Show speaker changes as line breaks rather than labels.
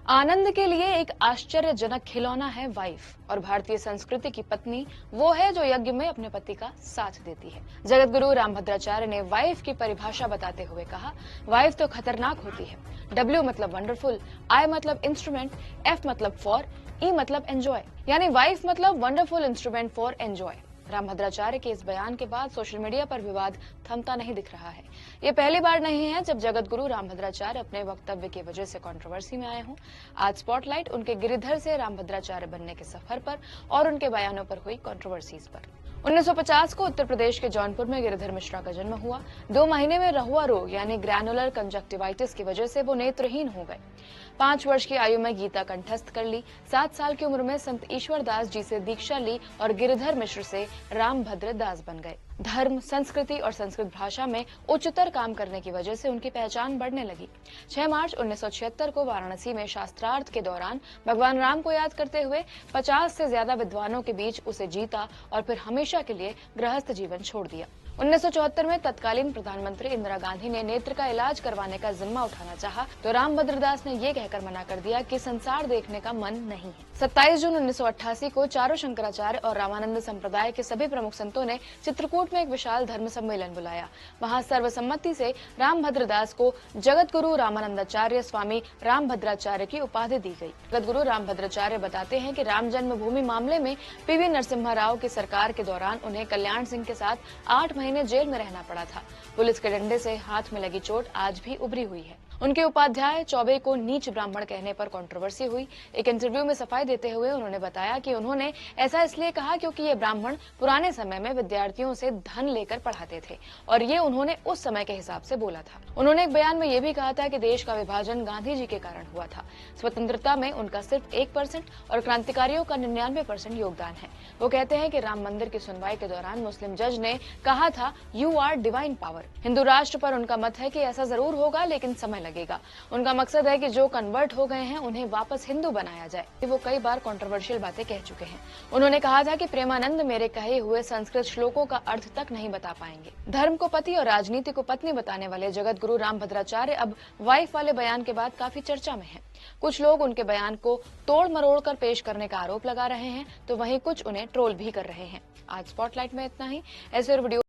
आनंद के लिए एक आश्चर्यजनक खिलौना है वाइफ और भारतीय संस्कृति की पत्नी वो है जो यज्ञ में अपने पति का साथ देती है। जगत गुरु रामभद्राचार्य ने वाइफ की परिभाषा बताते हुए कहा, वाइफ तो खतरनाक होती है। W मतलब वंडरफुल, I मतलब इंस्ट्रूमेंट, F मतलब फॉर, E मतलब एंजॉय, यानी वाइफ मतलब wonderful instrument for enjoy. Rambhadracharya के इस बयान के बाद सोशल मीडिया पर विवाद थमता नहीं दिख रहा है। ये पहली बार नहीं है जब जगत गुरु रामभद्राचार्य अपने वक्तव्य की वजह से कंट्रोवर्सी में आए हों। आज स्पॉटलाइट उनके गिरिधर से रामभद्राचार्य बनने के सफर पर और उनके बयानों पर हुई कंट्रोवर्सीज पर। 1950 को उत्तर प्रदेश के जौनपुर में गिरिधर मिश्रा का जन्म हुआ। 2 महीने में रहुआ रोग यानी ग्रैनुलर कंजक्टिवाइटिस की वजह से वो नेत्रहीन हो गए। 5 वर्ष की आयु में गीता कंठस्थ कर ली। 7 साल की उम्र में संत ईश्वर दास जी से दीक्षा ली और गिरिधर मिश्र से रामभद्र दास बन गए। धर्म, संस्कृति और संस्कृत भाषा में उच्चतर काम करने की वजह से उनकी पहचान बढ़ने लगी। 6 मार्च 1976 को वाराणसी में शास्त्रार्थ के दौरान भगवान राम को याद करते हुए 50 से ज्यादा विद्वानों के बीच उसे जीता और फिर हमेशा के लिए गृहस्थ जीवन छोड़ दिया। 1974 में तत्कालीन प्रधानमंत्री इंदिरा गांधी ने नेत्र का इलाज करवाने का जिम्मा उठाना चाहा तो रामभद्र दास ने ये कहकर मना कर दिया कि संसार देखने का मन नहीं है। 27 जून 1988 को चारों शंकराचार्य और रामानंद संप्रदाय के सभी प्रमुख संतों ने चित्रकूट में एक विशाल धर्म सम्मेलन बुलाया। वहां सर्वसम्मति से रामभद्र दास को जगत गुरु रामानंदाचार्य स्वामी रामभद्राचार्य की उपाधि दी गई। जगत गुरु रामभद्राचार्य बताते हैं कि राम जन्मभूमि मामले में पीवी नरसिम्हा राव की सरकार के दौरान उन्हें कल्याण सिंह के साथ 8 महीने जेल में रहना पड़ा था। पुलिस के डंडे से हाथ में लगी चोट आज भी उभरी हुई है। उनके उपाध्याय चौबे को नीच ब्राह्मण कहने पर कंट्रोवर्सी हुई। एक इंटरव्यू में सफाई देते हुए उन्होंने बताया कि उन्होंने ऐसा इसलिए कहा क्योंकि ये ब्राह्मण पुराने समय में विद्यार्थियों से धन लेकर पढ़ाते थे और ये उन्होंने उस समय के हिसाब से बोला था। उन्होंने एक बयान में ये भी कहा था कि देश का विभाजन गांधी जी के कारण हुआ था। स्वतंत्रता में उनका सिर्फ 1% और क्रांतिकारियों का 99% योगदान है। वो कहते हैं कि राम मंदिर की सुनवाई के दौरान मुस्लिम जज ने कहा था, you are divine power. Hindu राष्ट्र पर उनका मत है कि ऐसा जरूर होगा लेकिन समय लगेगा। उनका मकसद है कि जो कन्वर्ट हो गए हैं उन्हें वापस हिंदू बनाया जाए। वो कई बार कंट्रोवर्शियल बातें कह चुके हैं। उन्होंने कहा था कि प्रेमानंद मेरे कहे हुए संस्कृत श्लोकों का अर्थ तक नहीं बता पाएंगे। धर्म को पति और राजनीति को पत्नी बताने वाले जगत गुरु रामभद्राचार्य अब वाइफ वाले बयान के बाद काफी चर्चा में हैं। कुछ लोग उनके बयान को तोड़ मरोड़ कर पेश करने का आरोप लगा रहे हैं तो वहीं कुछ उन्हें ट्रोल भी कर रहे हैं। आज स्पॉटलाइट में इतना ही। ऐसे और वीडियो